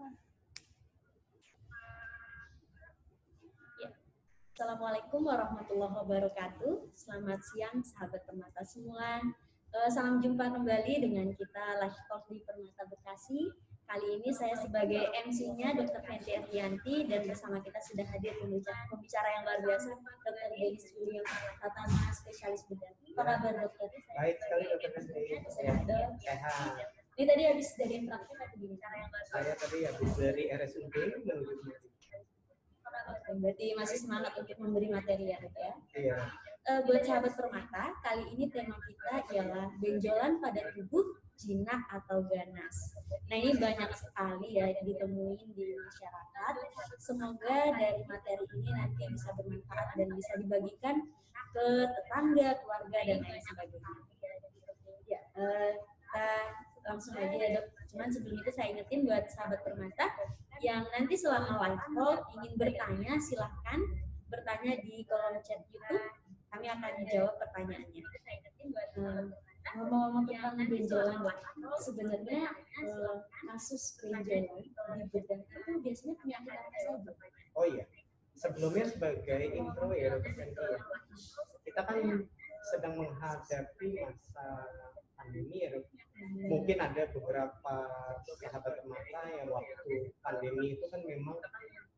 Ya. Assalamualaikum warahmatullahi wabarakatuh. Selamat siang sahabat Permata semua. Salam jumpa kembali dengan kita Live Talk di Permata Bekasi. Kali ini saya sebagai MC-nya Dr. Fenty Arianti dan bersama kita sudah hadir pembicara yang luar biasa, Dr. Denis William Tatama, spesialis bedah. Apa kabar dokter? Baik sekali Dr. Fenty. Sehat. Ini tadi habis dari praktek atau gimana? Saya tadi habis dari RSUD menuju Berarti masih semangat untuk memberi materi ya, dok ya? Iya. Buat sahabat Permata, kali ini tema kita ialah benjolan pada tubuh, jinak atau ganas. Nah ini banyak sekali ya ditemuin di masyarakat. Semoga dari materi ini nanti bisa bermanfaat dan bisa dibagikan ke tetangga, keluarga dan lain sebagainya. Ya, kita langsung aja ya dok. Cuman sebelum itu saya ingetin buat sahabat Permata yang nanti selama live call ingin bertanya, silahkan bertanya di kolom chat YouTube. Kami akan jawab pertanyaannya. Ngomong-ngomong tentang benjolan, sebenarnya kasus benjolan di bedah itu biasanya penyakit apa saja? Oh iya, sebelumnya sebagai intro ya Dr. Fenty, kita kan sedang menghadapi masa pandemi ya. Mungkin ada beberapa sahabat Permata yang waktu pandemi itu kan memang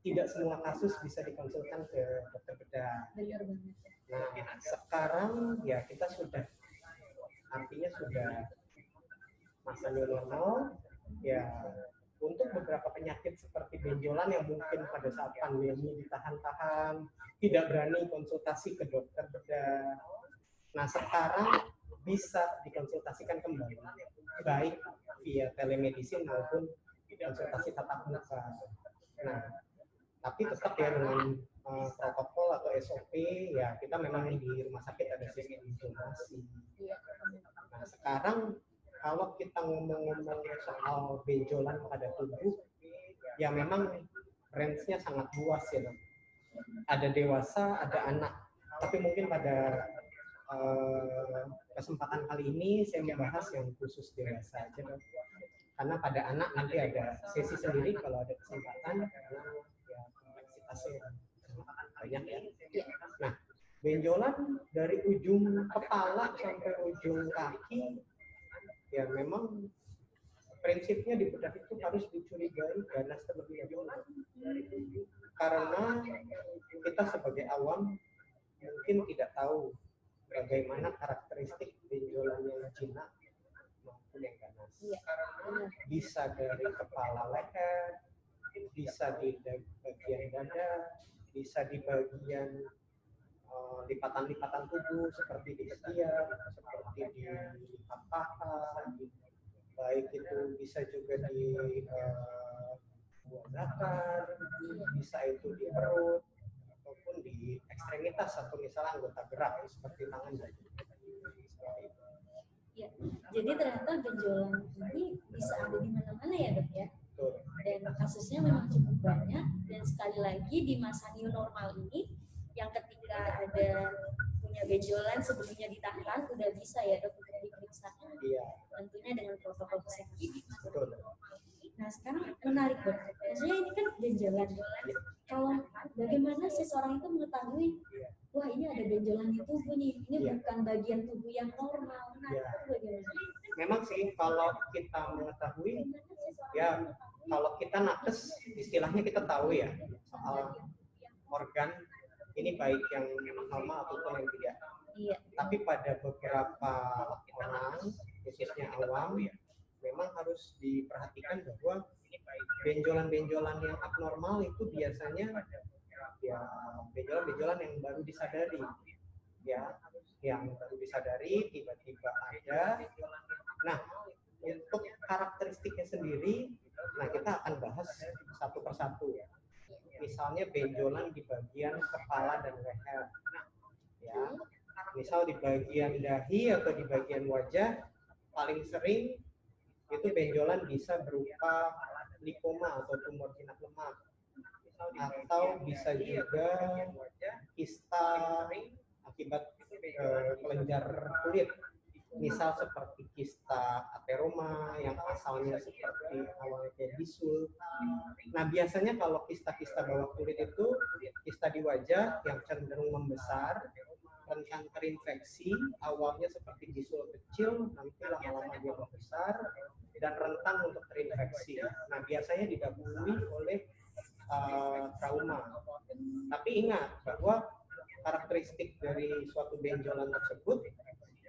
tidak semua kasus bisa dikonsulkan ke dokter bedah. Nah, sekarang ya kita sudah, artinya sudah masa new normal ya. Untuk beberapa penyakit seperti benjolan yang mungkin pada saat pandemi ditahan-tahan, tidak berani konsultasi ke dokter bedah. Nah, sekarang bisa dikonsultasikan kembali, baik via telemedicine maupun konsultasi tatap muka. Nah, tapi tetap ya dengan protokol atau SOP ya, kita memang di rumah sakit ada sistem informasi. Nah, sekarang kalau kita ngomong-ngomong soal benjolan pada tubuh, ya memang range-nya sangat luas ya dok. Ada dewasa, ada anak. Tapi mungkin pada kesempatan kali ini saya membahas yang khusus dewasa aja dok. Karena pada anak nanti ada sesi sendiri kalau ada kesempatan, karena ya kompleksitasnya banyak ya. Nah, benjolan dari ujung kepala sampai ujung kaki, ya memang prinsipnya di bedah itu harus dicurigai ganas terlebih dahulu. Karena kita sebagai awam mungkin tidak tahu bagaimana karakteristik benjolan yang jinak maupun yang ganas. Bisa dari kepala leher, bisa di bagian dada, bisa di bagian lipatan-lipatan tubuh seperti di ketiak, seperti di lipat paha, baik itu bisa juga di buah zakar, bisa itu di perut ataupun di ekstremitas atau misalnya anggota gerak seperti tangan dan ya, jadi ternyata benjolan ini bisa ada di mana-mana ya dok ya. Dan kasusnya memang cukup banyak, dan sekali lagi di masa new normal ini yang ketika ada punya benjolan sebelumnya ditahan udah bisa ya dok untuk diperiksa. Iya. Tentunya dengan protokol kesehatan di masa new normal ini. Nah sekarang menarik dok, maksudnya ini kan benjolan. Kalau bagaimana seseorang itu mengetahui, wah ini ada benjolan di tubuh nih, ini bukan bagian tubuh yang normal. Nah, itu bagaimana? Memang sih kalau kita mengetahui, ya kalau kita nakes istilahnya kita tahu ya soal organ ini baik yang normal ataupun yang tidak. Iya. Tapi pada beberapa orang, khususnya awam, memang harus diperhatikan bahwa benjolan-benjolan yang abnormal itu biasanya ya benjolan-benjolan yang baru disadari, ya, yang baru disadari tiba-tiba ada. Nah, untuk karakteristiknya sendiri, nah kita akan bahas satu persatu ya. Misalnya benjolan di bagian kepala dan leher, ya. Misal di bagian dahi atau di bagian wajah, paling sering itu benjolan bisa berupa lipoma atau tumor jinak lemak, atau bisa juga kista akibat kelenjar kulit. Misal seperti kista ateroma yang asalnya seperti awalnya kayak bisul. Nah biasanya kalau kista-kista bawah kulit itu kista di wajah yang cenderung membesar, rentan terinfeksi, awalnya seperti bisul kecil, nanti lama-lama dia membesar dan rentan untuk terinfeksi. Nah biasanya didahului oleh trauma. Tapi ingat bahwa karakteristik dari suatu benjolan tersebut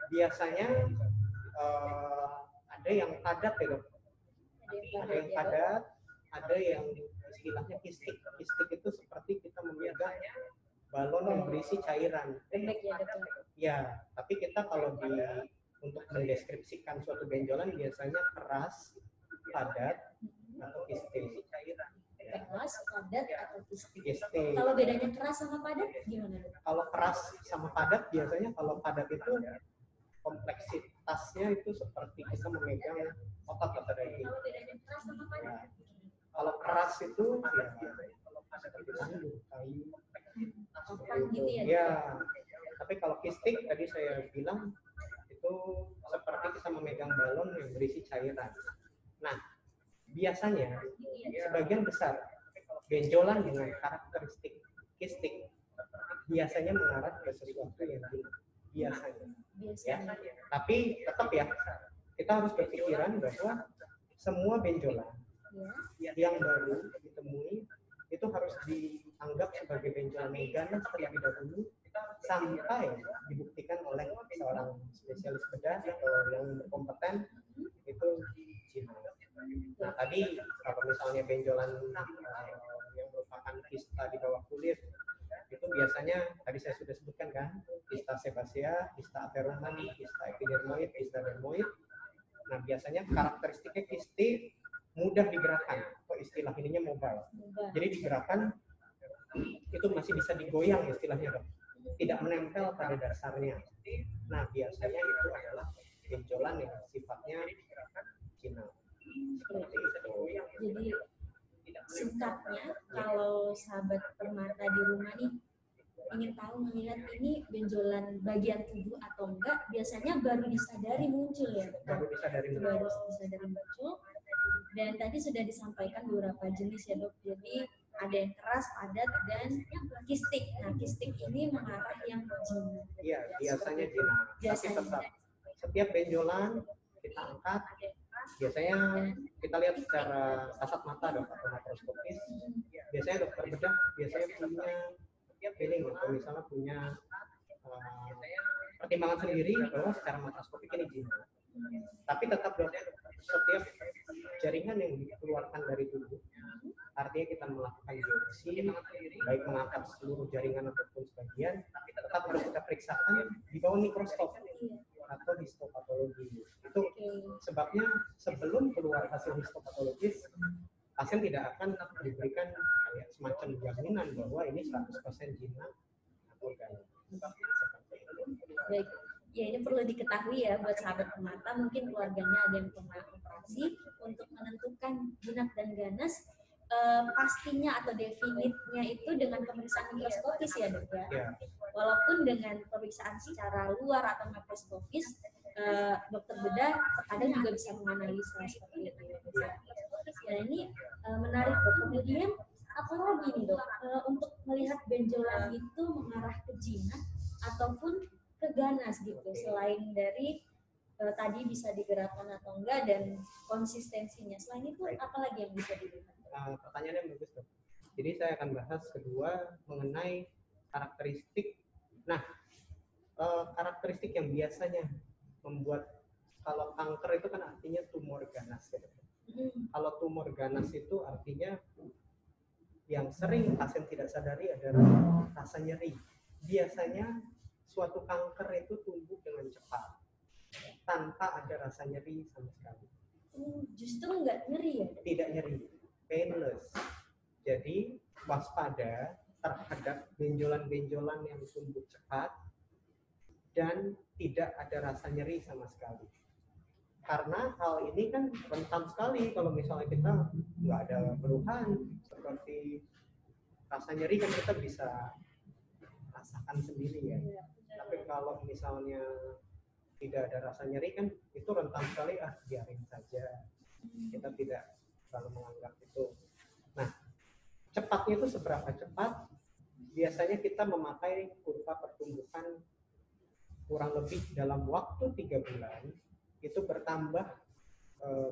biasanya ada yang padat ya dok, ada yang padat, ada yang istilahnya kistik. Kistik itu seperti kita memegang balon yang berisi cairan. Ya, tapi kita kalau untuk mendeskripsikan suatu benjolan biasanya keras, padat, atau kistik. Keras, padat, atau kistik. Kalau bedanya keras sama padat gimana? Kalau keras sama padat biasanya kalau padat itu kompleksitasnya itu seperti kita memegang otot atau daging. Kalau bedanya keras sama padat? Kalau keras itu ya seperti kayu, gitu ya. Ya, tapi kalau kistik tadi saya bilang itu seperti kita memegang balon yang berisi cairan. Nah, biasanya sebagian besar benjolan dengan karakteristik kistik biasanya mengarah ke sesuatu yang biasanya. Ya. Tapi tetap ya, kita harus berpikiran bahwa semua benjolan yang baru ditemui itu harus dianggap sebagai benjolan ganas terlebih dahulu sampai dibuktikan oleh seorang spesialis bedah atau yang berkompeten itu jinak. Nah tadi kalau misalnya benjolan yang merupakan kista di bawah kulit itu biasanya tadi saya sudah sebutkan kan, kista sebasea, kista ateroma, kista epidermoid, kista dermoid. Nah biasanya karakteristiknya kisti mudah digerakkan atau istilah ininya mobile. Jadi digerakkan itu masih bisa digoyang istilahnya dok, tidak menempel pada dasarnya. Nah biasanya itu adalah benjolan yang sifatnya jinak. Jadi singkatnya kalau sahabat permata di rumah nih ingin tahu melihat ini benjolan bagian tubuh atau enggak, biasanya baru disadari muncul ya. Baru disadari muncul. Dan tadi sudah disampaikan beberapa jenis ya dok. Jadi ada yang keras, padat, dan kistik. Nah kistik ini mengarah yang jinak. Iya, biasanya jinak. Tapi tetap setiap benjolan kita angkat, biasanya kita lihat secara kasat mata dok atau makroskopis. Biasanya dokter bedah biasanya punya feeling atau misalnya punya pertimbangan sendiri bahwa secara makroskopik ini jinak. Tapi tetap dok, setiap jaringan yang dikeluarkan dari tubuh, artinya kita melakukan biopsi, baik mengangkat seluruh jaringan ataupun sebagian, tetap harus kita periksakan di bawah mikroskop atau histopatologi. Itu sebabnya sebelum keluar hasil histopatologis, pasien tidak akan diberikan kayak semacam jaminan bahwa ini 100% jinak atau ganas. Baik. Ya ini perlu diketahui ya buat sahabat permata, mungkin keluarganya ada yang pernah operasi, untuk menentukan jinak dan ganas pastinya atau definitnya itu dengan pemeriksaan mikroskopis ya dok ya. Walaupun dengan pemeriksaan secara luar atau makroskopis, dokter bedah kadang juga bisa menganalisa seperti itu. Ya ini menarik dok. Kemudian apa lagi nih dok untuk melihat benjolan itu mengarah ke jinak ataupun ke ganas gitu, selain dari tadi bisa digerakkan atau enggak dan konsistensinya, selain itu apa lagi yang bisa dilihat? Pertanyaannya bagus dok. Jadi saya akan bahas kedua mengenai karakteristik. Nah karakteristik yang biasanya membuat, kalau kanker itu kan artinya tumor ganas ya. Kalau tumor ganas itu artinya yang sering pasien tidak sadari adalah rasa nyeri. Biasanya suatu kanker itu tumbuh dengan cepat tanpa ada rasa nyeri sama sekali. Justru nggak nyeri ya? Tidak nyeri, painless. Jadi waspada terhadap benjolan-benjolan yang tumbuh cepat dan tidak ada rasa nyeri sama sekali. Karena hal ini kan rentan sekali kalau misalnya kita nggak ada keluhan seperti rasa nyeri, kan kita bisa rasakan sendiri ya. Tapi kalau misalnya tidak ada rasa nyeri kan itu rentan sekali, biarin saja, kita tidak terlalu menganggap itu. Nah, cepatnya itu seberapa cepat? Biasanya kita memakai kurva pertumbuhan kurang lebih dalam waktu 3 bulan itu bertambah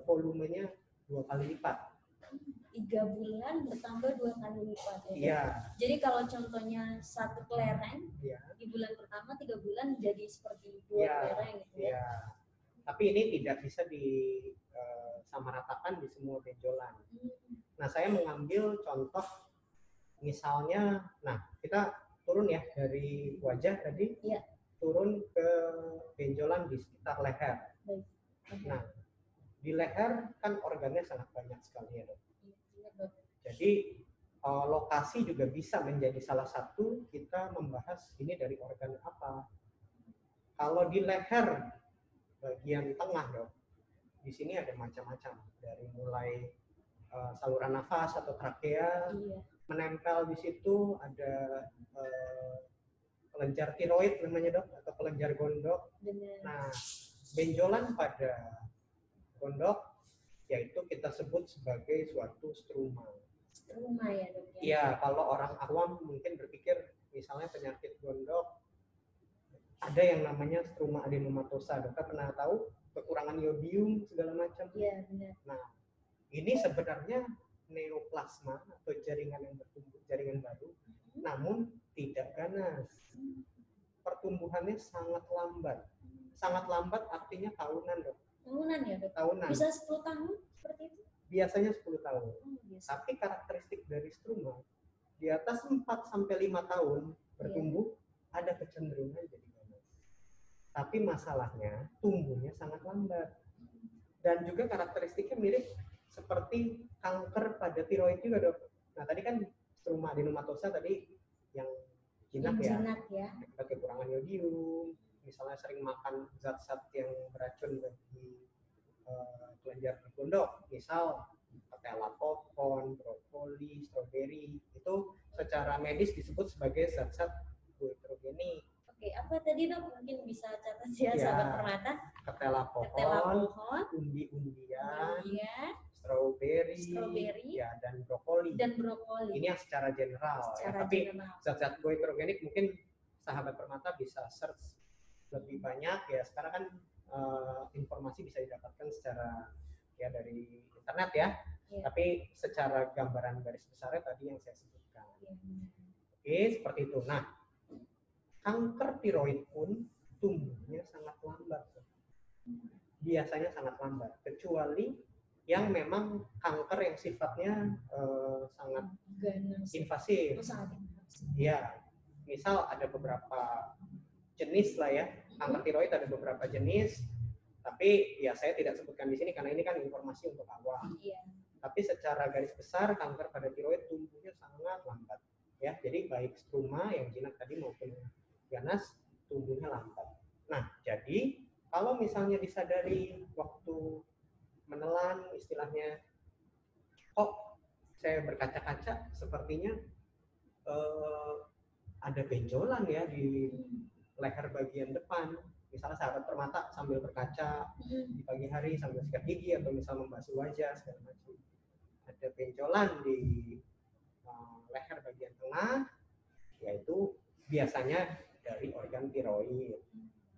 volumenya 2 kali lipat. 3 bulan bertambah 2 kali lipat ya. Iya. Jadi kalau contohnya satu kelereng, Iya. di bulan pertama 3 bulan jadi seperti 2 kelereng gitu ya. Iya. Tapi ini tidak bisa disamaratakan di semua benjolan. Nah, saya mengambil contoh misalnya, nah kita turun ya dari wajah tadi, Iya. turun ke benjolan di sekitar leher. Baik. Nah, di leher kan organnya sangat banyak sekali ya, Dok. Iya, Dok. Jadi lokasi juga bisa menjadi salah satu kita membahas ini dari organ apa. Kalau di leher bagian tengah, Dok, di sini ada macam-macam, dari mulai saluran nafas atau trakea, Iya. menempel di situ ada kelenjar tiroid namanya, Dok, atau kelenjar gondok. Benar. Nah, benjolan pada gondok yaitu kita sebut sebagai suatu struma. Struma ya, Dok ya. Iya, kalau orang awam mungkin berpikir misalnya penyakit gondok ada yang namanya struma adenomatosa. Dokter pernah tahu kekurangan iodium segala macam? Iya, benar. Nah, ini sebenarnya neoplasma atau jaringan yang bertumbuh, jaringan baru, namun tidak ganas. Pertumbuhannya sangat lambat. Sangat lambat artinya tahunan, Dok. Tahunan ya, Dok? Tahunan. Bisa 10 tahun seperti itu? Biasanya 10 tahun. Biasa. Tapi karakteristik dari struma di atas 4 sampai 5 tahun bertumbuh ada kecenderungan jadi ganas. Tapi masalahnya tumbuhnya sangat lambat. Dan juga karakteristiknya mirip seperti kanker pada tiroid juga, Dok. Nah, tadi kan struma adenomatosa tadi yang jinak ya. Jinak ya. Kita kekurangan iodium, misalnya sering makan zat-zat yang beracun bagi kelenjar gondok, misal patella popcorn, brokoli, stroberi, itu secara medis disebut sebagai zat-zat goitrogenik. Oke, apa tadi, Dok? Mungkin bisa catat ya, sahabat permata. Ketela pohon, undi-undian, stroberi, ya, dan brokoli. Ini yang secara general. Tapi zat-zat goitrogenik mungkin sahabat permata bisa search lebih banyak ya. Sekarang kan informasi bisa didapatkan secara ya dari internet ya. Tapi secara gambaran garis besarnya tadi yang saya sebutkan. Oke, seperti itu. Nah, kanker tiroid pun tumbuhnya sangat lambat. Biasanya sangat lambat, kecuali yang memang kanker yang sifatnya sangat invasif. Ya, misal ada beberapa jenis lah ya, kanker tiroid ada beberapa jenis, tapi ya saya tidak sebutkan di sini karena ini kan informasi untuk awam. Tapi secara garis besar kanker pada tiroid tumbuhnya sangat lambat. Ya, jadi baik struma yang jinak tadi maupun ganas tumbuhnya lambat. Nah, jadi kalau misalnya disadari waktu menelan istilahnya, kok saya berkaca-kaca sepertinya ada benjolan ya di leher bagian depan. Misalnya sahabat permata sambil berkaca di pagi hari sambil sikat gigi atau misal membasuh wajah segala macam, ada benjolan di leher bagian tengah, yaitu biasanya dari organ tiroid.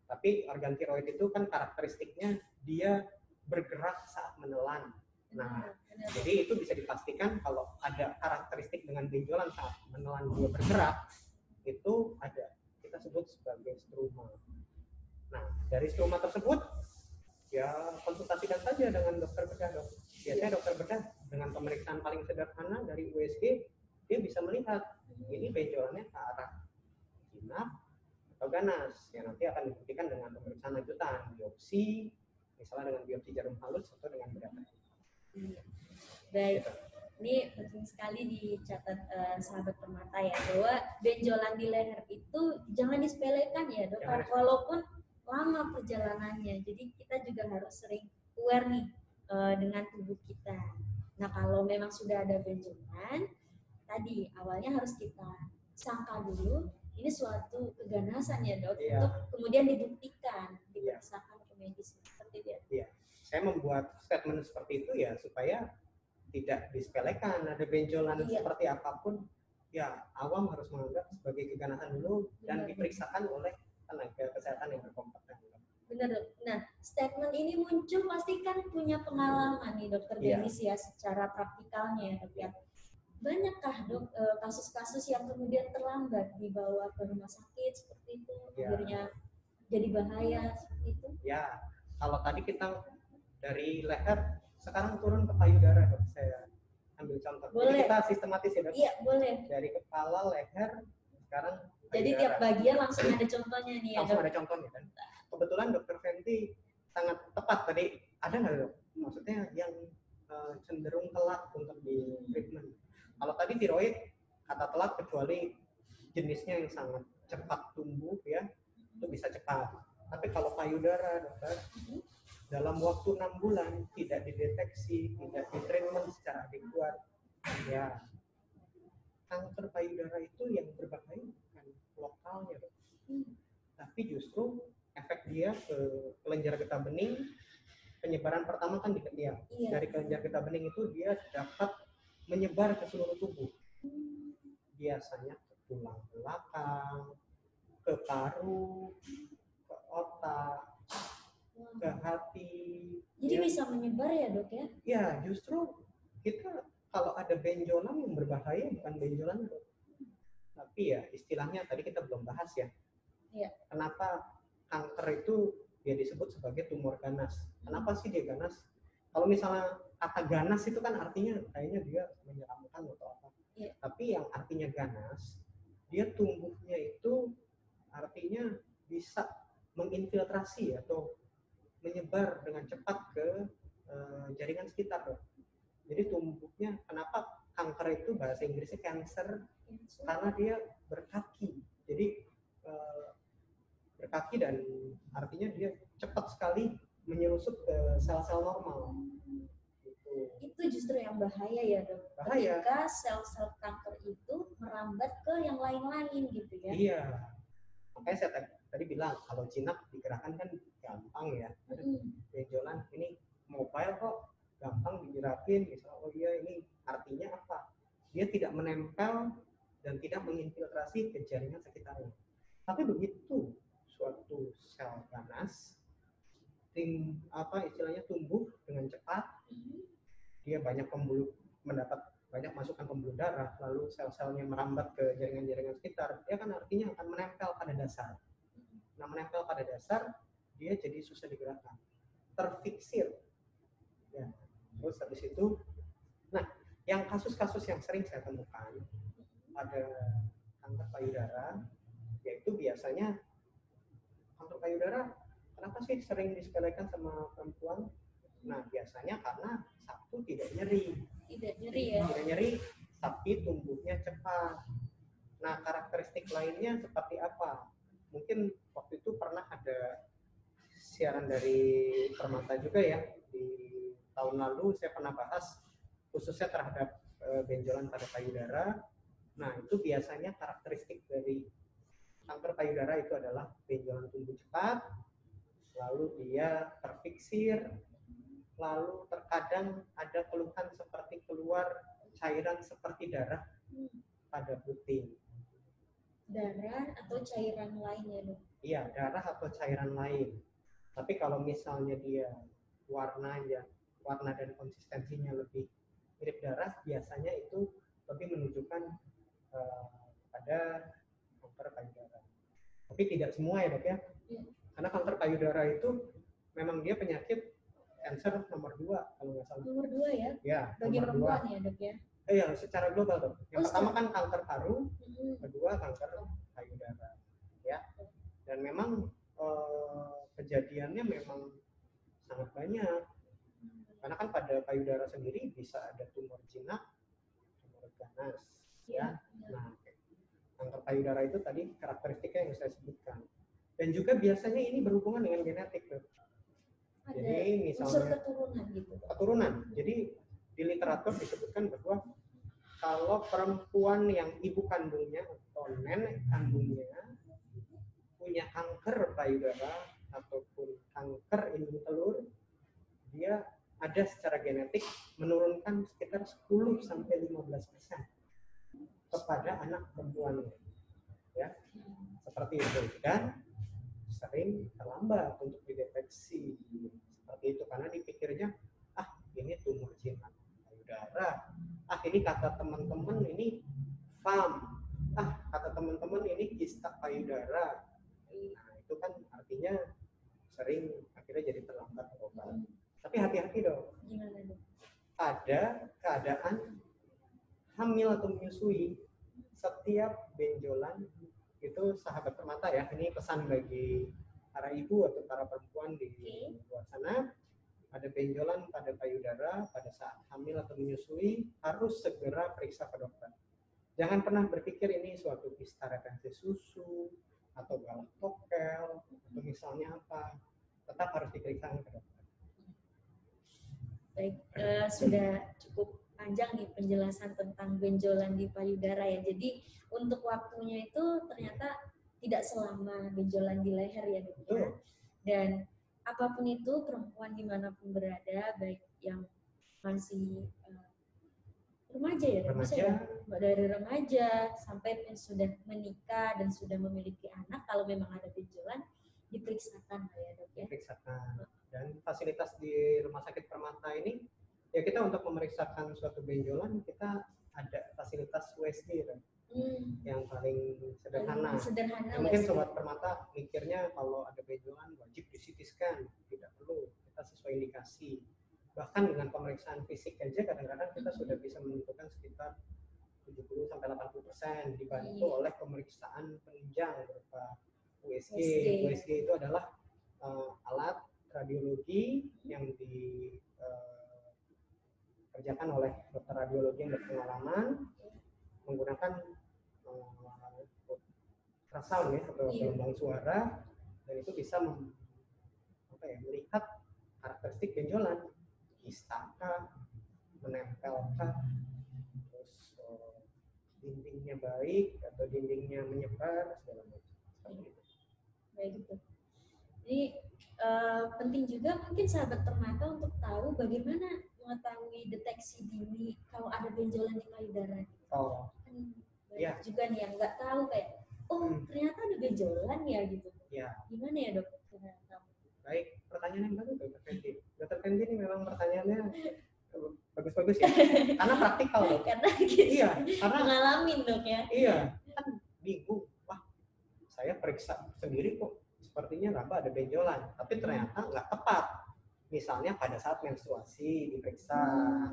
Tapi organ tiroid itu kan karakteristiknya dia bergerak saat menelan. Nah, jadi itu bisa dipastikan kalau ada karakteristik dengan benjolan saat menelan dia bergerak, itu ada, kita sebut sebagai struma. Nah, dari struma tersebut ya konsultasikan saja dengan dokter bedah, Dok. Biasanya dokter bedah dengan pemeriksaan paling sederhana dari USG, dia bisa melihat ini benjolannya ke arah jinak atau ganas, yang nanti akan dibuktikan dengan pemeriksaan lanjutan, biopsi, misalnya dengan biopsi jarum halus atau dengan bedah. Baik, ini penting sekali dicatat sahabat permata ya, bahwa benjolan di leher itu jangan disepelekan ya, Dok. Walaupun lama perjalanannya, jadi kita juga harus sering aware nih dengan tubuh kita. Nah, kalau memang sudah ada benjolan, tadi awalnya harus kita sangka dulu, ini suatu keganasan ya dok, Iya. untuk kemudian dibuktikan, Iya. diperiksakan ke medis seperti itu. Iya, saya membuat statement seperti itu ya supaya tidak disepelekan, ada benjolan Iya. seperti apapun, ya awam harus menganggap sebagai keganasan dulu dan Benar. diperiksakan oleh tenaga kesehatan yang berkompeten. Benar dok. Nah, statement ini muncul pasti kan punya pengalaman nih dokter Iya. Denis ya secara praktikalnya ya dok ya. Banyakkah dok kasus-kasus yang kemudian terlambat dibawa ke rumah sakit seperti itu, Iya. akhirnya jadi bahaya seperti itu? Ya, kalau tadi kita dari leher sekarang turun ke payudara dok, saya ambil contoh. Jadi Boleh. kita sistematis ya dok. Iya boleh. Dari kepala, leher, sekarang Jadi payudara. tiap bagian langsung ada contohnya nih ya Langsung dok. ada contohnya kan. Kebetulan dokter Fenty sangat tepat tadi. Ada nggak dok? Maksudnya yang cenderung telat untuk di treatment. Kalau tadi tiroid kata telat kecuali jenisnya yang sangat cepat tumbuh ya, itu bisa cepat. Tapi kalau payudara dokter, dalam waktu 6 bulan tidak dideteksi, tidak ditreatment secara adekuat, ya kanker payudara itu yang berbahaya bukan lokalnya dok. Tapi justru efek dia ke kelenjar getah bening. Penyebaran pertama kan di ketiak. Iya. Dari kelenjar getah bening itu dia dapat menyebar ke seluruh tubuh. Biasanya ke tulang belakang, ke paru, ke otak, ke hati. Jadi ya. bisa menyebar ya dok ya? Ya, justru kita kalau ada benjolan yang berbahaya bukan benjolan dok. Tapi ya istilahnya tadi kita belum bahas ya. Iya. Kenapa kanker itu dia disebut sebagai tumor ganas? Kenapa sih dia ganas? Kalau misalnya kata ganas itu kan artinya kayaknya dia menyeramkan atau apa. Iya. Tapi yang artinya ganas, dia tumbuhnya itu artinya bisa menginfiltrasi atau menyebar dengan cepat ke jaringan sekitar. Jadi tumbuhnya, kenapa kanker itu bahasa Inggrisnya cancer? Karena dia berkaki. Jadi berkaki dan artinya dia cepat sekali menyelusup ke sel-sel normal. Itu justru yang bahaya ya dok. Bahaya. Ketika sel-sel kanker itu merambat ke yang lain-lain gitu ya. Iya. Makanya saya tadi bilang kalau jinak digerakkan kan gampang ya. Benjolan ini mobile kok gampang digerakin. Misalnya oh iya ini artinya apa? Dia tidak menempel dan tidak menginfiltrasi ke jaringan sekitarnya. Tapi begitu suatu sel ganas istilahnya tumbuh dengan cepat, dia banyak mendapat banyak masukan pembuluh darah, lalu sel-selnya merambat ke jaringan-jaringan sekitar, dia kan artinya akan menempel pada dasar. Nah, menempel pada dasar, dia jadi susah digerakkan, terfiksir. Ya, terus habis itu, nah, yang kasus-kasus yang sering saya temukan pada kanker payudara, yaitu biasanya kanker payudara, kenapa sih sering disepelekan sama perempuan? Nah, biasanya karena satu tidak nyeri. Tidak nyeri ya? Tidak nyeri, tapi tumbuhnya cepat. Nah, karakteristik lainnya seperti apa? Mungkin waktu itu pernah ada siaran dari Permata juga ya. Di tahun lalu saya pernah bahas khususnya terhadap benjolan pada payudara. Nah, itu biasanya karakteristik dari kanker payudara itu adalah benjolan tumbuh cepat, lalu dia terfiksir, lalu terkadang ada keluhan seperti keluar cairan seperti darah pada puting. Darah atau cairan lain ya dok? Iya, darah atau cairan lain. Tapi kalau misalnya dia warna dan konsistensinya lebih mirip darah, biasanya itu lebih menunjukkan pada kanker payudara. Tapi tidak semua ya dok ya. Karena kanker payudara itu memang dia penyakit cancer nomor 2 kalau nggak salah. Nomor 2 ya? Ya. Bagi perempuan ya dok ya? Iya, secara global dok. Yang pertama kan kanker paru, kedua kanker payudara. Ya. Dan memang kejadiannya memang sangat banyak. Karena kan pada payudara sendiri bisa ada tumor jinak, tumor ganas. Ya. Nah, kanker payudara itu tadi karakteristiknya yang saya sebutkan. Dan juga biasanya ini berhubungan dengan genetik dok. Ada jadi misalnya unsur keturunan gitu. Keturunan. Jadi di literatur disebutkan bahwa kalau perempuan yang ibu kandungnya atau atau nenek kandungnya punya kanker payudara ataupun kanker indung telur, dia ada secara genetik menurunkan sekitar 10 sampai 15% kepada anak perempuannya, ya seperti itu. Dan sering terlambat untuk dideteksi seperti itu karena dipikirnya ini tumor jinak payudara, ini kata teman-teman ini FAM, kata teman-teman ini kista payudara. Nah itu kan artinya sering akhirnya jadi terlambat berobat. Tapi hati-hati dong. Ada keadaan hamil atau menyusui, setiap benjolan itu sahabat permata ya, ini pesan bagi para ibu atau para perempuan di luar sana, ada benjolan pada payudara pada saat hamil atau menyusui harus segera periksa ke dokter. Jangan pernah berpikir ini suatu kista retensi susu atau galaktokel atau misalnya apa, tetap harus diperiksa ke dokter. Baik, sudah cukup panjang nih penjelasan tentang benjolan di payudara ya. Jadi untuk waktunya itu ternyata tidak selama benjolan di leher ya dok ya. Dan apapun itu perempuan dimanapun berada, baik yang masih remaja ya, dari remaja sampai pun sudah menikah dan sudah memiliki anak, kalau memang ada benjolan diperiksakan ya dok ya. Diperiksakan. Dan fasilitas di Rumah Sakit Permata ini ya kita untuk memeriksakan suatu benjolan kita ada fasilitas USG kan? Yang paling sederhana. Ya, mungkin sobat Permata mikirnya kalau ada benjolan wajib di CT scan, tidak perlu, kita sesuai indikasi. Bahkan dengan pemeriksaan fisik aja kadang-kadang kita sudah bisa menentukan sekitar 70-80% dibantu oleh pemeriksaan penunjang berupa USG. USG itu adalah alat radiologi yang dikerjakan oleh dokter radiologi yang berpengalaman menggunakan ultrasound ya atau gelombang suara, dan itu bisa melihat karakteristik benjolan, kista, menempelkah, terus dindingnya baik atau dindingnya menyebar segala macam. Baik itu. Jadi penting juga mungkin sahabat Permata untuk tahu bagaimana mengetahui deteksi dini kalau ada benjolan di payudara. Banyak juga nih yang nggak tahu kayak, ternyata ada benjolan ya gitu. Ya. Gimana ya dok? Baik, pertanyaan yang bagus Dokter Fendi. Dokter Fendi ini memang pertanyaannya bagus-bagus ya, karena praktikal dok. Karena karena ngalamin dok ya. Iya, kan bingung. Wah, saya periksa sendiri kok sepertinya Raba ada benjolan, tapi ternyata nggak tepat. Misalnya pada saat menstruasi diperiksa,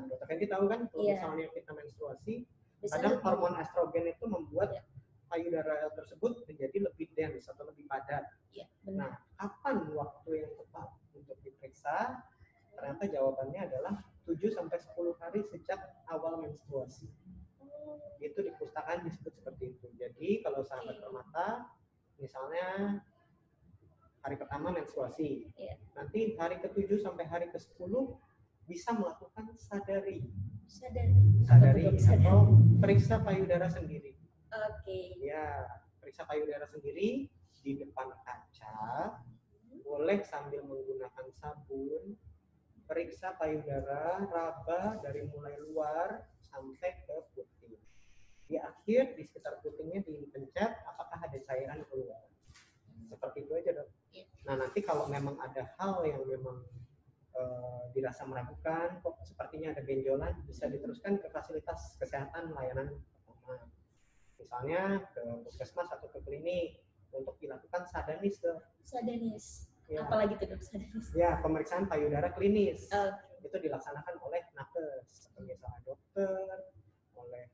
Dokter Fendi tahu kan kalau misalnya kita menstruasi, kadang hormon estrogen itu membuat payudara tersebut menjadi lebih dense atau lebih padat. Nah, kapan waktu yang tepat untuk diperiksa? Ternyata jawabannya adalah 7-10 hari sejak awal menstruasi. Itu di pustakaan disebut seperti itu. Jadi kalau sahabat Permata, misalnya hari pertama menstruasi, nanti hari ke-7 sampai hari ke-10 bisa melakukan sadari atau periksa payudara sendiri. Ya, periksa payudara sendiri di depan kaca, boleh sambil menggunakan sabun, periksa payudara, raba dari mulai luar sampai ke puting. Di akhir, di sekitar putingnya dipencet apakah ada cairan keluar. Seperti itu aja dok. Nah nanti kalau memang ada hal yang memang dirasa meragukan, kok sepertinya ada benjolan, bisa diteruskan ke fasilitas kesehatan layanan pertama. Misalnya ke puskesmas atau ke klinik untuk dilakukan sadanis dok. Sadanis. Ya. Apalagi itu dok sadanis? Ya, pemeriksaan payudara klinis. Itu dilaksanakan oleh nakes atau misalnya dokter, oleh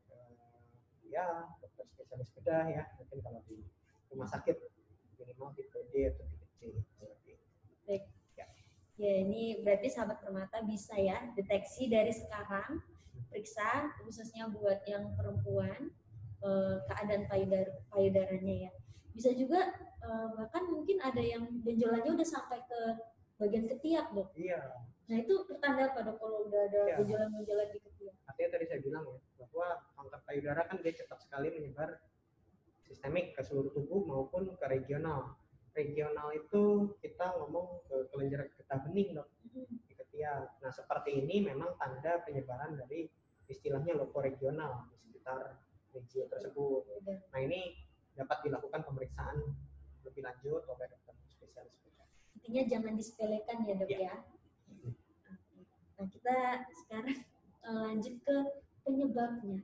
dokter spesialis bedah ya, mungkin kalau di rumah sakit minimal tipe D atau tipe C. Baik. Ya, ini berarti sahabat Permata bisa ya deteksi dari sekarang, periksa khususnya buat yang perempuan keadaan payudaranya ya. Bisa juga bahkan mungkin ada yang benjolannya udah sampai ke bagian ketiak dok. Iya. Nah itu pertanda apa dok kalau udah ada benjolan-benjolan di ketiak? Artinya tadi saya bilang ya bahwa kanker payudara kan dia cepat sekali menyebar sistemik ke seluruh tubuh maupun ke regional. Regional itu kita ngomong ke kelenjar getah bening dok, di ketiak. Nah seperti ini memang tanda penyebaran dari istilahnya lokoregional di sekitar regio tersebut. Nah ini dapat dilakukan pemeriksaan lebih lanjut oleh dokter spesialis. Intinya jangan disepelekan ya dok ya. Nah kita sekarang lanjut ke penyebabnya.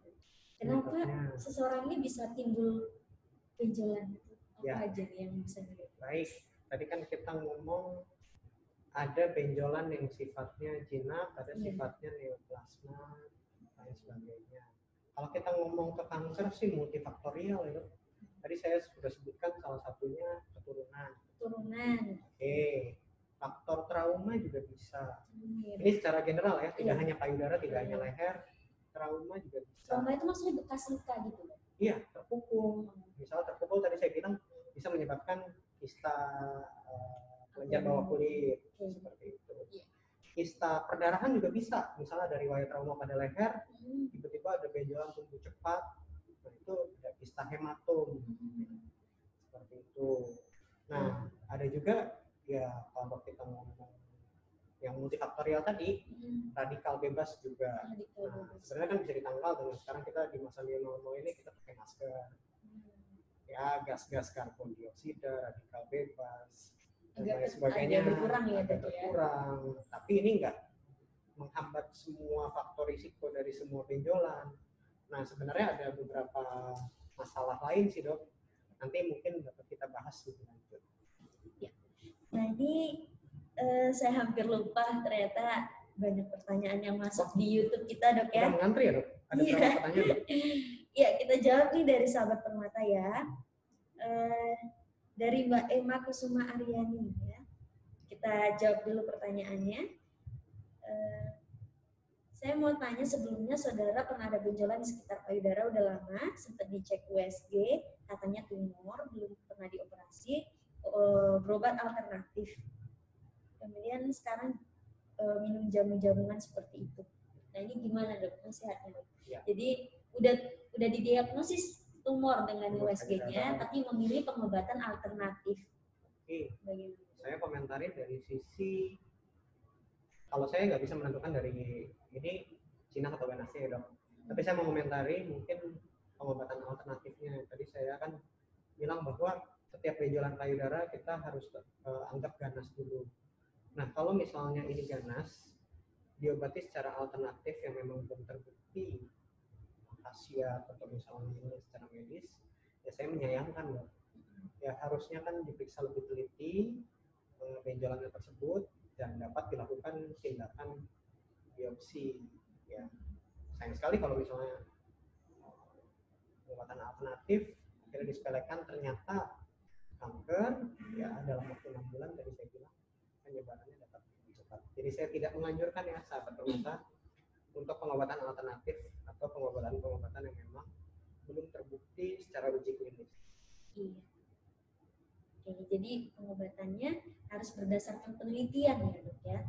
Kenapa seseorang ini bisa timbul benjolan? Apa aja yang bisa dilihat? Baik, tadi kan kita ngomong ada benjolan yang sifatnya jinak, ada sifatnya neoplasma, dan sebagainya. Kalau kita ngomong ke kanker sih multifaktorial ya. Tadi saya sudah sebutkan salah satunya keturunan. Oke. Faktor trauma juga bisa. Ini secara general ya, tidak hanya payudara, tidak hanya leher, trauma juga bisa. Trauma itu maksudnya bekas luka gitu? Iya, terpukul. Misalnya terpukul tadi saya bilang bisa menyebabkan kista kelenjar bawah kulit, seperti itu. Kista perdarahan juga bisa, misalnya dari riwayat trauma pada leher, tiba-tiba ada benjolan tumbuh cepat, nah itu ada kista hematom, seperti itu. Nah, ada juga ya kalau kita ngomong yang multifaktorial tadi, radikal bebas juga. Nah, sebenarnya kan bisa ditangkal dengan sekarang kita di masa new normal ini kita pakai masker. Ya, gas-gas karbon dioksida, radikal bebas, dan lain sebagainya. Agak berkurang. Tapi ini enggak menghambat semua faktor risiko dari semua benjolan. Nah, sebenarnya ada beberapa masalah lain sih dok. Nanti mungkin dapat kita bahas lebih lanjut. Ya. Nah ini saya hampir lupa, ternyata banyak pertanyaan yang masuk di YouTube kita dok ya. Udah mengantri ya dok? Ada berapa pertanyaan dok? Iya, kita jawab nih dari sahabat Permata ya. Dari Mbak Emma Kusuma Aryani ya. Kita jawab dulu pertanyaannya. Saya mau tanya sebelumnya saudara pernah ada benjolan di sekitar payudara udah lama, sempat dicek USG, katanya tumor, belum pernah dioperasi, berobat alternatif. Kemudian sekarang minum jamu-jamuan seperti itu. Nah ini gimana dok nasihatnya dok? Ya. Jadi udah didiagnosis tumor dengan USG-nya, tapi memilih pengobatan alternatif. Oke. Saya komentarin dari sisi, kalau saya nggak bisa menentukan dari ini jinak atau ganasnya ya dok. Tapi saya mau komentari mungkin pengobatan alternatifnya. Tadi saya kan bilang bahwa setiap benjolan payudara kita harus anggap ganas dulu. Nah kalau misalnya ini ganas, diobati secara alternatif yang memang belum terbukti khasiat atau misalnya ini secara medis, ya saya menyayangkan dok. Ya harusnya kan diperiksa lebih teliti benjolannya tersebut dan dapat dilakukan tindakan biopsi. Ya sayang sekali kalau misalnya pengobatan alternatif akhirnya disepelekan, ternyata kanker ya dalam waktu 6 bulan tadi saya bilang penyebarannya dapat lebih cepat. Jadi saya tidak menganjurkan ya sahabat Permata untuk pengobatan alternatif atau pengobatan yang memang belum terbukti secara uji klinis. Iya. Oke, jadi pengobatannya harus berdasarkan penelitian ya dok ya.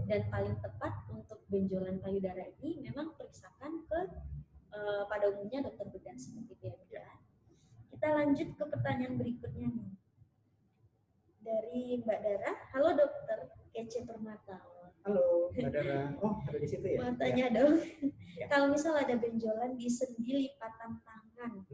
Dan paling tepat untuk benjolan payudara ini memang periksakan ke pada umumnya dokter bedah seperti itu ya. Kita lanjut ke pertanyaan berikutnya nih. Dari Mbak Dara, halo dokter Kece Permata. Halo Mbak Dara, oh ada di situ ya? Mau tanya dong, kalau misal ada benjolan di sendi lipatan tangan,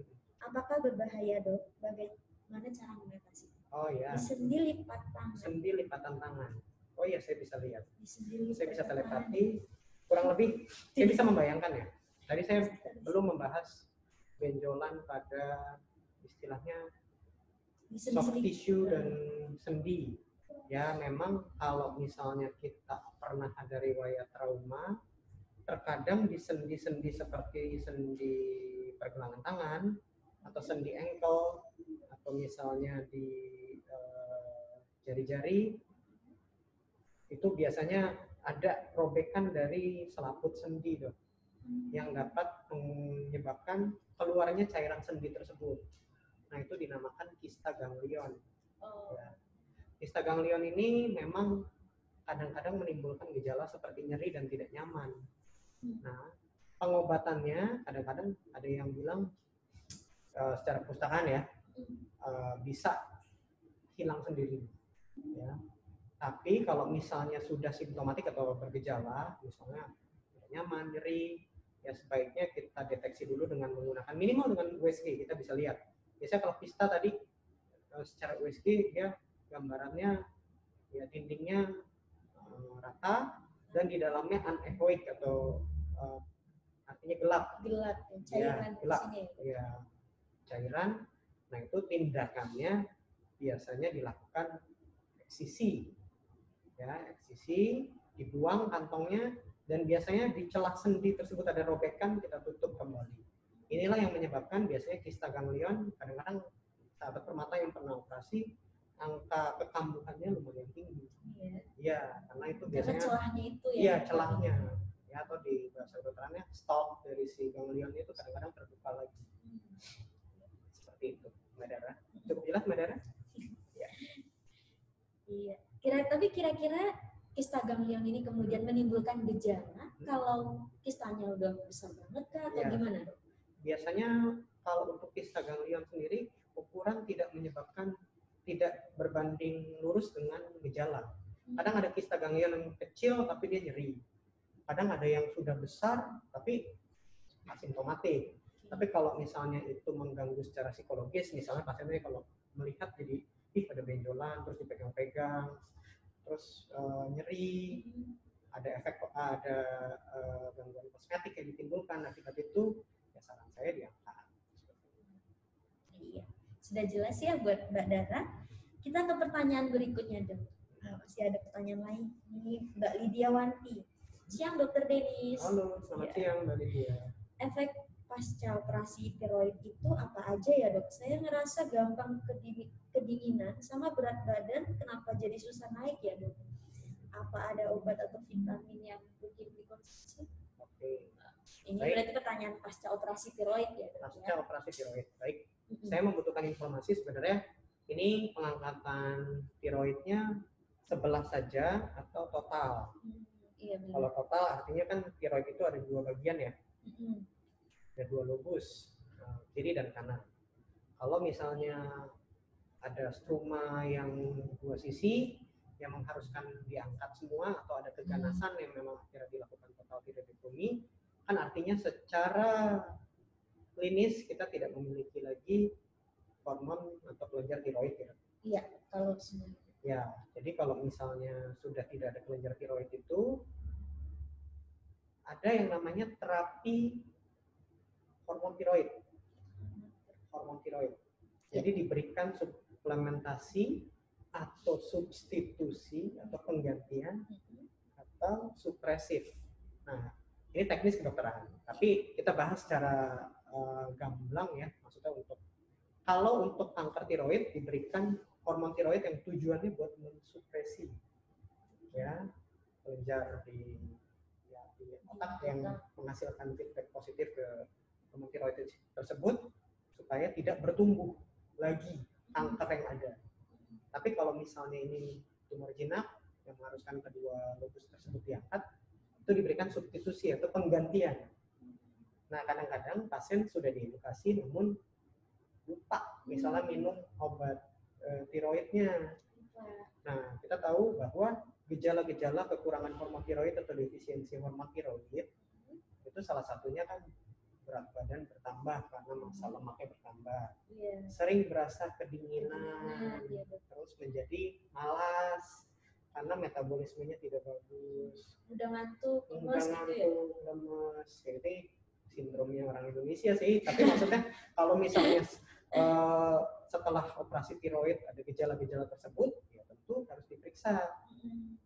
apakah berbahaya dok? Bagaimana cara mengatasi? Oh ya. Di sendi lipat tangan. Sendi lipatan tangan. Oh iya saya bisa lihat. Di sendi saya bisa telepati, kurang lebih saya bisa membayangkan ya. Tadi saya belum membahas benjolan pada istilahnya soft tissue dan sendi. Ya memang kalau misalnya kita pernah ada riwayat trauma, terkadang di sendi-sendi seperti sendi pergelangan tangan atau sendi ankle atau misalnya di jari-jari itu biasanya ada robekan dari selaput sendi dok, yang dapat menyebabkan keluarnya cairan sendi tersebut. Nah itu dinamakan kista ganglion. Ya. Kista ganglion ini memang kadang-kadang menimbulkan gejala seperti nyeri dan tidak nyaman. Nah, pengobatannya kadang-kadang ada yang bilang secara kepustakaan ya bisa hilang sendiri ya. Tapi kalau misalnya sudah simptomatik atau bergejala, misalnya tidak nyaman, nyeri, ya sebaiknya kita deteksi dulu dengan menggunakan minimal dengan USG. Kita bisa lihat. Biasanya kalau kista tadi secara USG dia gambarannya ya dindingnya rata dan di dalamnya anechoic atau artinya gelap. Gelap, cairan ya, gelap. sini. Ya, cairan. Nah itu tindakannya biasanya dilakukan eksisi. Ya, eksisi, dibuang kantongnya, dan biasanya di celah sendi tersebut ada robekan, kita tutup kembali. Inilah yang menyebabkan biasanya kista ganglion, kadang-kadang sahabat permata yang pernah operasi, angka kekambuhannya lumayan tinggi. Iya, karena itu biasanya celahnya itu ya. Iya, celahnya. Ya, atau di bahasa kedokterannya stalk dari si ganglion itu kadang-kadang terbuka lagi. Seperti itu, Mbak Dara. Cukup jelas, Mbak Dara? Ya. Iya. Tapi kira-kira kista ganglion ini kemudian menimbulkan gejala kalau kistanya udah besar banget kah atau gimana, Dok? Biasanya kalau untuk kista ganglion sendiri ukuran tidak menyebabkan tidak berbanding lurus dengan gejala. Kadang ada kista ganglion yang kecil tapi dia nyeri. Kadang ada yang sudah besar tapi asimptomatik. Tapi kalau misalnya itu mengganggu secara psikologis, misalnya pasiennya kalau melihat jadi ada benjolan, terus dipegang-pegang, terus nyeri, ada efek, ada gangguan kosmetik yang ditimbulkan akibat itu, ya saran saya diangkat. Iya, sudah jelas ya buat Mbak Dara. Kita ke pertanyaan berikutnya, Dok. Masih ada pertanyaan lain nih, Mbak Lydia Wanti. Siang, Dokter Denis. Halo, selamat siang Mbak Lydia. Efek pasca operasi tiroid itu apa aja ya, Dok? Saya ngerasa gampang kedinginan sama berat badan, kenapa jadi susah naik ya, Dok? Apa ada obat atau vitamin yang mungkin dikonsumsi? Oke. Ini baik. Berarti pertanyaan pasca operasi tiroid ya, Dok? Pasca operasi tiroid, baik. Saya membutuhkan informasi sebenarnya ini pengangkatan tiroidnya sebelah saja atau total? Iya, kalau total artinya kan tiroid itu ada dua bagian ya, ada dua lobus, kiri dan kanan. Kalau misalnya ada struma yang dua sisi yang mengharuskan diangkat semua atau ada keganasan yang memang akhirnya dilakukan total tiroidektomi, kan artinya secara klinis kita tidak memiliki lagi hormon atau kelenjar tiroid ya. Iya, kalau semuanya. Ya, jadi kalau misalnya sudah tidak ada kelenjar tiroid itu, ada yang namanya terapi hormon tiroid. Hormon tiroid. Jadi diberikan suplementasi atau substitusi atau penggantian atau supresif. Nah, ini teknis kedokteran. Tapi kita bahas secara gamblang ya, maksudnya kalau untuk kanker tiroid diberikan hormon tiroid yang tujuannya buat mensupresi ya kelenjar di otak yang menghasilkan feedback positif ke hormon tiroid tersebut supaya tidak bertumbuh lagi kanker yang ada. Tapi kalau misalnya ini tumor jinak yang mengharuskan kedua lobus tersebut diangkat, itu diberikan substitusi atau penggantian. Nah, kadang-kadang pasien sudah diedukasi namun lupa misalnya minum obat tiroidnya. Nah, kita tahu bahwa gejala-gejala kekurangan hormon tiroid atau defisiensi hormon tiroid itu salah satunya kan berat badan bertambah karena massa lemaknya bertambah, sering berasa kedinginan, terus menjadi malas karena metabolismenya tidak bagus, mudah ngantuk, lemes, jadi sindromnya orang Indonesia sih. Tapi maksudnya kalau misalnya setelah operasi tiroid ada gejala-gejala tersebut, ya tentu harus diperiksa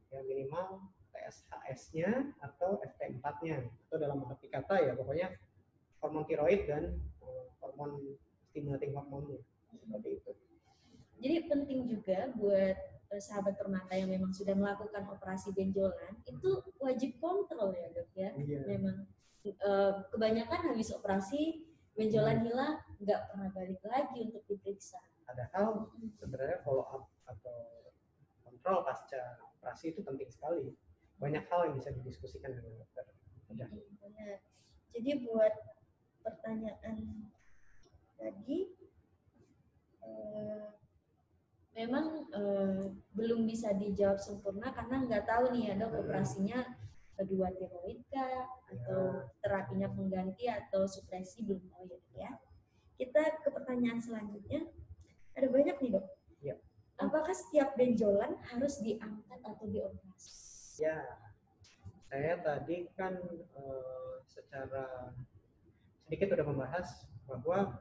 ya minimal TSHS-nya atau FT4-nya, atau dalam arti kata ya pokoknya hormon tiroid dan hormon stimulating hormonnya seperti itu. Jadi penting juga buat sahabat permata yang memang sudah melakukan operasi benjolan itu wajib kontrol ya, Dok ya. Iya. Memang kebanyakan habis operasi benjolan hilang nggak pernah balik lagi untuk diperiksa. Padahal sebenarnya follow up atau kontrol pasca operasi itu penting sekali. Banyak hal yang bisa didiskusikan dengan dokter. Benar. Jadi buat pertanyaan tadi memang belum bisa dijawab sempurna karena nggak tahu nih ya dok operasinya kedua tiroid kah atau terapinya pengganti atau supresi belum tahu ya. Kita ke pertanyaan selanjutnya. Ada banyak nih dok. Ya. Apakah setiap benjolan harus diangkat atau dioperasi? Ya, saya tadi kan secara sedikit sudah membahas bahwa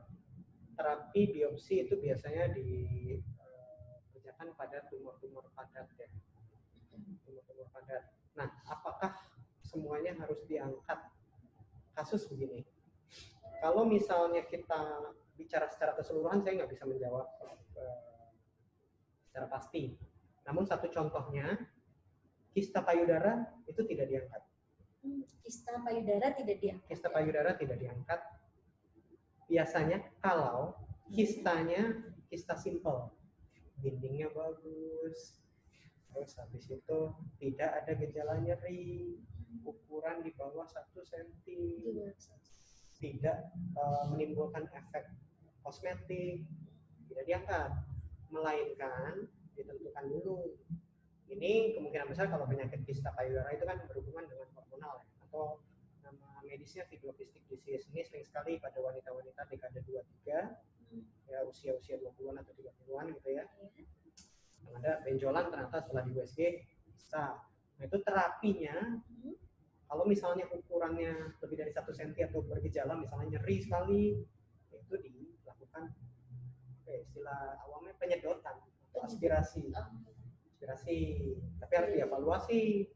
terapi biopsi itu biasanya dikerjakan pada tumor-tumor padat ya. Tumor-tumor padat. Nah, apakah semuanya harus diangkat? Kasus begini. Kalau misalnya kita bicara secara keseluruhan, saya nggak bisa menjawab secara pasti. Namun satu contohnya, kista payudara itu tidak diangkat. Kista payudara tidak diangkat. Kista payudara tidak diangkat. Biasanya kalau kistanya kista simple, dindingnya bagus, terus habis itu tidak ada gejala nyeri, ukuran di bawah 1 cm, tidak menimbulkan efek kosmetik, tidak diangkat, melainkan ditentukan dulu. Ini kemungkinan besar kalau penyakit kista payudara itu kan berhubungan dengan hormonal ya, atau nama medisnya fibrocistic disease. Ini sering sekali pada wanita-wanita dekade 23 ya, usia-usia 20-an atau 30-an gitu ya. Yang ada benjolan ternyata setelah di USG bisa. Nah, itu terapinya kalau misalnya ukurannya lebih dari 1 cm atau bergejala misalnya nyeri sekali, itu dilakukan istilah awamnya penyedotan atau aspirasi. Tapi harus dievaluasi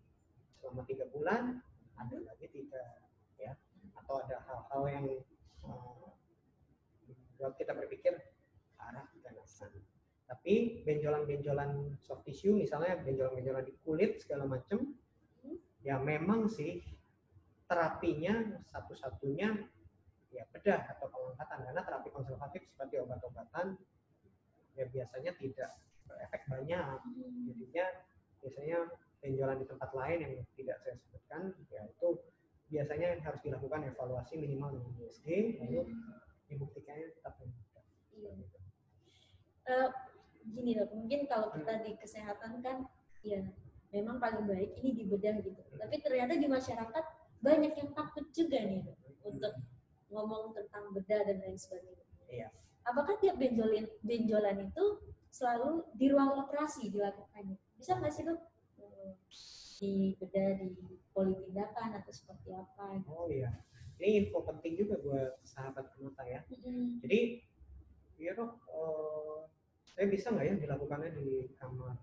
selama 3 bulan, ada lagi tidak ya, atau ada hal-hal yang buat kita berpikir arah keganasan. Tapi benjolan-benjolan soft tissue misalnya benjolan-benjolan di kulit segala macam, ya memang sih terapinya satu-satunya ya bedah atau pengangkatan, karena terapi konservatif seperti obat-obatan ya biasanya tidak berefek banyak. Jadinya biasanya benjolan di tempat lain yang tidak saya sebutkan ya itu biasanya harus dilakukan evaluasi minimal dengan USG lalu dibuktikannya tetap meningkat. Gini dok, mungkin kalau kita di kesehatan kan ya memang paling baik ini dibedah gitu. Tapi ternyata di masyarakat banyak yang takut juga nih dok, untuk ngomong tentang bedah dan lain sebagainya. Iya. Apakah tiap benjolan itu selalu di ruang operasi dilakukannya? Bisa nggak sih dok? Di bedah di politindakan atau seperti apa? Gitu. Oh iya, ini info penting juga buat sahabat Permata ya. Jadi, ya dok, saya bisa nggak ya dilakukannya di kamar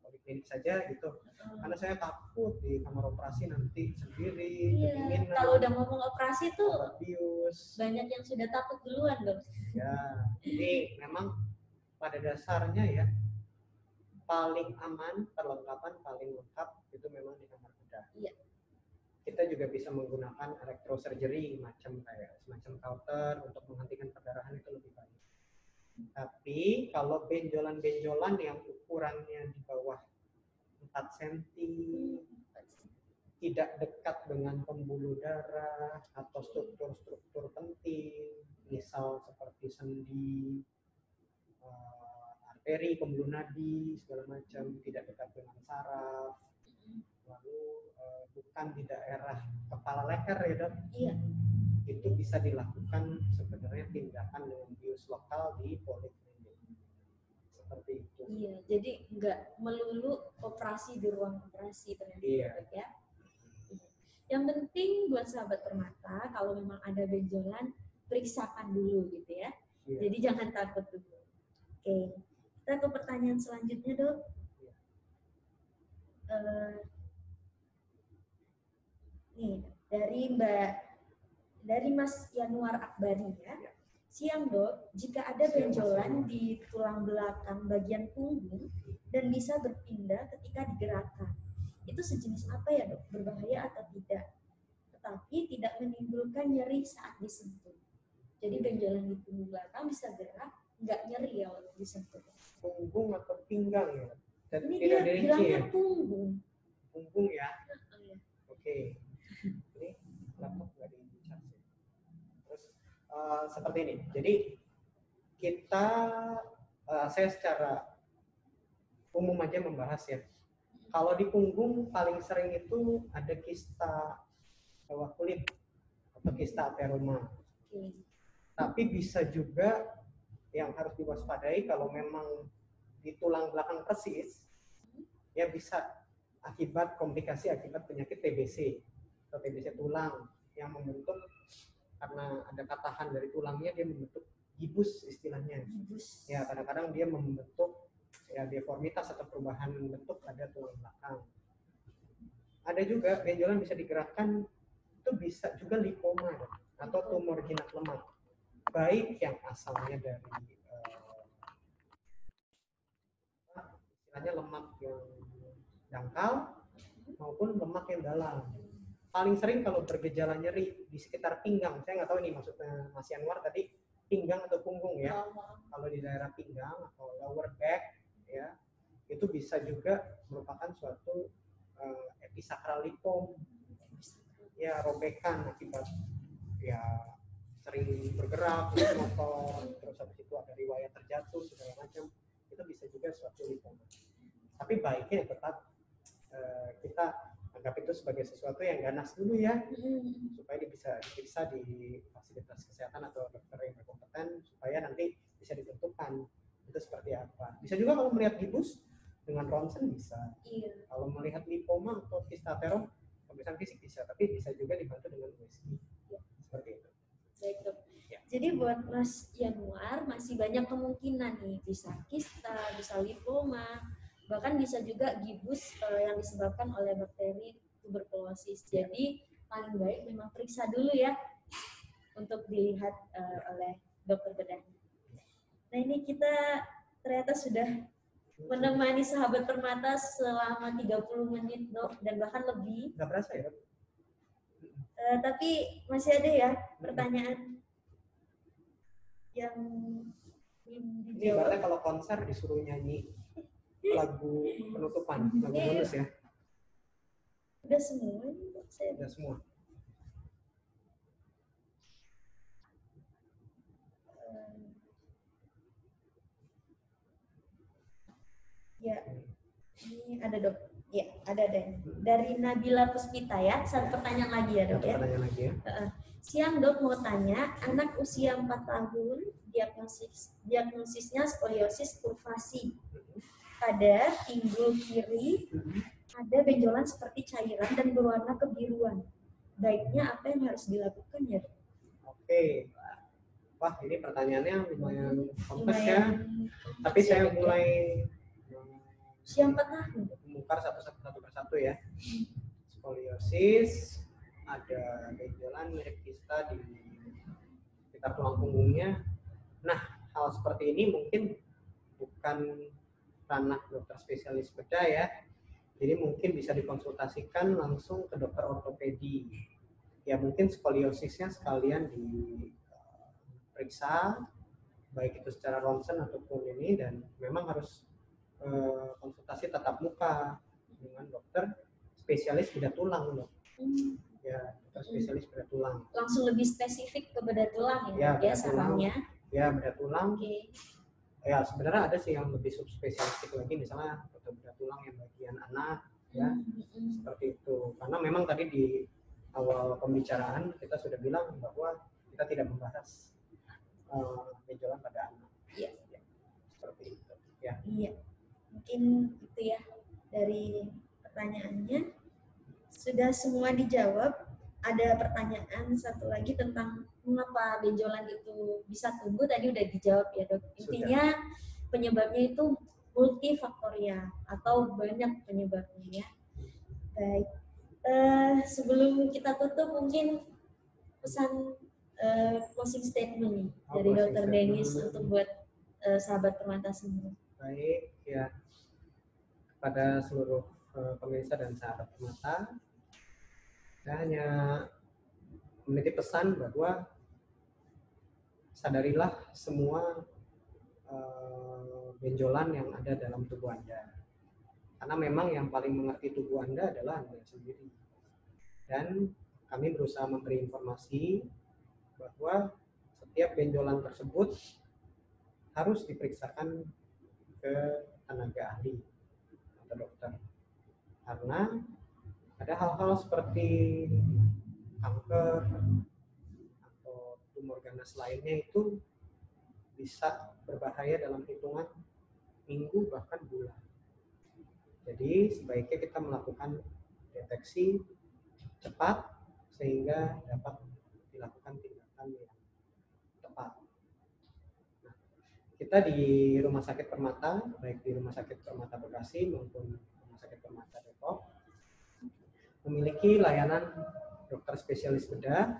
poliklinik saja gitu? Karena saya takut di kamar operasi nanti sendiri. Iya. Kalau udah ngomong operasi tuh bius. Banyak yang sudah takut duluan dok. Ya, jadi memang pada dasarnya ya paling aman, perlengkapan paling lengkap itu memang di kamar bedah. Iya. Kita juga bisa menggunakan electrosurgery macam kayak semacam kauter untuk menghentikan perdarahan itu lebih baik. Tapi kalau benjolan-benjolan yang ukurannya di bawah 4 cm, tidak dekat dengan pembuluh darah atau struktur-struktur penting, misal seperti sendi, arteri, pembuluh nadi, segala macam, tidak dekat dengan saraf, lalu bukan di daerah kepala leher ya dok. Iya. Itu bisa dilakukan sebenarnya tindakan dengan bius lokal di poliklinik. Seperti itu. Iya, jadi nggak melulu operasi di ruang operasi ternyata. Iya. Ya. Yang penting buat sahabat Permata, kalau memang ada benjolan, periksakan dulu gitu ya. Iya. Jadi jangan takut dulu. Oke, kita ke pertanyaan selanjutnya dok. Nih dari Mas Yanuar Akbari ya. Siang dok, jika ada benjolan di tulang belakang bagian punggung dan bisa berpindah ketika digerakkan, itu sejenis apa ya dok? Berbahaya atau tidak? Tetapi tidak menimbulkan nyeri saat disentuh. Jadi benjolan di punggung belakang bisa gerak, nggak nyeri ya waktu disentuh. Punggung atau pinggang ya? Dan ini dia bilangnya ya? Punggung. Punggung ya? Oke. Ini laptop nggak di-charge. Terus seperti ini. Jadi kita saya secara umum aja membahas ya. Kalau di punggung paling sering itu ada kista bawah kulit atau kista ateroma. Tapi bisa juga yang harus diwaspadai kalau memang di tulang belakang persis, ya bisa akibat komplikasi akibat penyakit TBC atau TBC tulang yang membentuk karena ada katahan dari tulangnya, dia membentuk gibus istilahnya. Ya kadang-kadang dia membentuk ya deformitas atau perubahan bentuk pada tulang belakang. Ada juga benjolan bisa digerakkan, itu bisa juga lipoma atau tumor jinak lemak, baik yang asalnya dari istilahnya lemak yang dangkal maupun lemak yang dalam. Paling sering kalau bergejala nyeri di sekitar pinggang, saya nggak tahu ini maksudnya Mas Yanwar tadi pinggang atau punggung ya. Kalau di daerah pinggang atau lower back ya, itu bisa juga merupakan suatu episakral lipom, ya robekan akibat ya sering bergerak, motor, terus habis itu ada riwayat terjatuh segala macam, itu bisa juga suatu lipoma. Tapi baiknya tetap kita anggap itu sebagai sesuatu yang ganas dulu ya, supaya bisa diperiksa di fasilitas kesehatan atau dokter yang berkompeten supaya nanti bisa ditentukan itu seperti apa. Bisa juga kalau melihat gibus dengan ronsen bisa. Kalau melihat lipoma atau kista aterom pemeriksaan fisik bisa, tapi bisa juga dibantu dengan USG. Seperti itu. Baik dok. Ya. Jadi buat Mas Yanwar masih banyak kemungkinan nih, bisa kista, bisa lipoma, bahkan bisa juga gibus yang disebabkan oleh bakteri tuberkulosis. Jadi paling baik memang periksa dulu ya untuk dilihat oleh dokter bedah. Nah ini kita ternyata sudah menemani sahabat permata selama 30 menit dok, dan bahkan lebih. Nggak berasa ya dok? Tapi masih ada ya pertanyaan yang ini berarti kalau konser disuruh nyanyi lagu penutupan, lagu bonus ya? Udah semua? Udah semua. Ya, ini ada dok. Ya, ada deh. Dari Nabila Puspita ya. Satu pertanyaan lagi ya dok ya. Pertanyaan lagi ya. Siang dok, mau tanya, anak usia 4 tahun, diagnosisnya skoliosis kurvasi. Pada pinggul kiri ada benjolan seperti cairan dan berwarna kebiruan. Baiknya apa yang harus dilakukan ya dok? Oke. Wah, ini pertanyaannya lumayan kompleks ya. Tapi saya mulai usia 4 tahun. Mengukar satu persatu ya. Skoliosis, ada benjolan mirip kista di sekitar tulang punggungnya. Nah, hal seperti ini mungkin bukan ranah dokter spesialis bedah ya. Jadi mungkin bisa dikonsultasikan langsung ke dokter ortopedi. Ya mungkin skoliosisnya sekalian diperiksa, baik itu secara ronsen ataupun ini, dan memang harus konsultasi tatap muka dengan dokter spesialis bedah tulang dok. Ya, dokter spesialis bedah tulang. Langsung lebih spesifik ke bedah tulang ya, sarannya. Ya, bedah tulang. Okay. Ya, sebenarnya ada sih yang lebih subspesialistik lagi, misalnya dokter bedah tulang yang bagian anak, ya, seperti itu. Karena memang tadi di awal pembicaraan kita sudah bilang bahwa kita tidak membahas benjolan pada anak. Iya. Ya, seperti itu. Ya. Iya. Mungkin itu ya dari pertanyaannya. Sudah semua dijawab. Ada pertanyaan satu lagi tentang mengapa benjolan itu bisa tumbuh, tadi udah dijawab ya dok. Intinya penyebabnya itu multifaktorial atau banyak penyebabnya ya. Baik. Sebelum kita tutup mungkin pesan closing statement nih dari Dr. Dennis untuk buat sahabat permata semua. Baik ya, kepada seluruh pemirsa dan sahabat permata, saya hanya memiliki pesan bahwa sadarilah semua benjolan yang ada dalam tubuh Anda. Karena memang yang paling mengerti tubuh Anda adalah Anda sendiri. Dan kami berusaha memberi informasi bahwa setiap benjolan tersebut harus diperiksakan ke tenaga ahli atau dokter, karena ada hal-hal seperti kanker atau tumor ganas lainnya itu bisa berbahaya dalam hitungan minggu bahkan bulan. Jadi sebaiknya kita melakukan deteksi cepat sehingga dapat dilakukan tindakan yang tepat. Nah, kita di Rumah Sakit Permata, baik di Rumah Sakit Permata Bekasi maupun Rumah Sakit Permata Depok, memiliki layanan dokter spesialis bedah.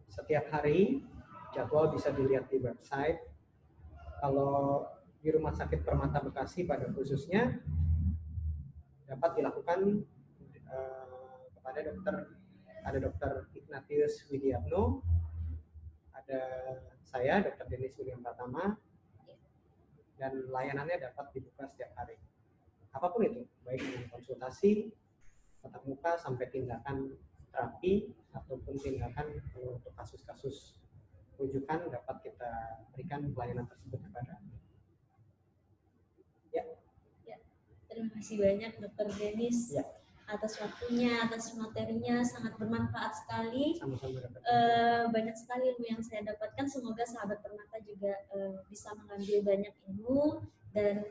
Setiap hari jadwal bisa dilihat di website. Kalau di Rumah Sakit Permata Bekasi pada khususnya dapat dilakukan kepada ada dokter Ignatius Widiatno, ada saya Dr. Denis William Pratama, dan layanannya dapat dibuka setiap hari. Apapun itu, baik dengan konsultasi tatap muka sampai tindakan terapi ataupun tindakan untuk kasus-kasus rujukan dapat kita berikan pelayanan tersebut kepada Anda. Ya. Terima kasih banyak Dr. Denis atas waktunya, atas materinya, sangat bermanfaat sekali. Sama-sama. Banyak sekali ilmu yang saya dapatkan. Semoga sahabat Permata juga bisa mengambil banyak ilmu dan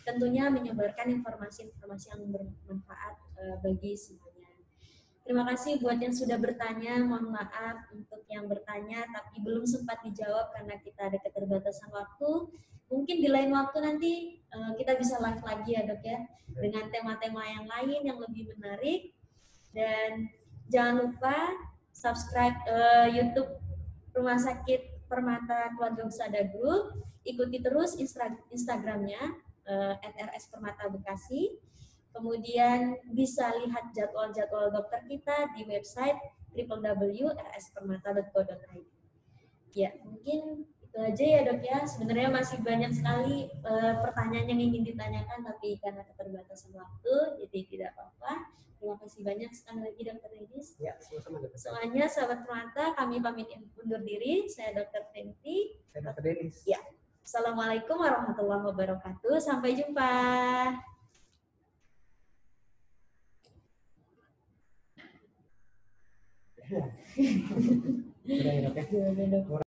tentunya menyebarkan informasi-informasi yang bermanfaat bagi semuanya. Terima kasih buat yang sudah bertanya. Mohon maaf untuk yang bertanya tapi belum sempat dijawab karena kita ada keterbatasan waktu. Mungkin di lain waktu nanti kita bisa live lagi ya dok ya, dengan tema-tema yang lain yang lebih menarik. Dan jangan lupa subscribe YouTube Rumah Sakit Permata Keluarga Husada Group. Ikuti terus Instagramnya @rs_permata_bekasi. Kemudian bisa lihat jadwal-jadwal dokter kita di website www.rspermata.co.id. Ya, mungkin itu aja ya dok ya. Sebenarnya masih banyak sekali pertanyaan yang ingin ditanyakan, tapi karena keterbatasan waktu, jadi tidak apa-apa. Terima kasih banyak sekali lagi Dr. Denis. Ya, sama-sama Dr. Semuanya sahabat Permata, kami pamit undur diri. Saya Dr. Fenty. Saya Dr. Denis. Ya. Assalamualaikum warahmatullahi wabarakatuh. Sampai jumpa. Udah ya dok ya?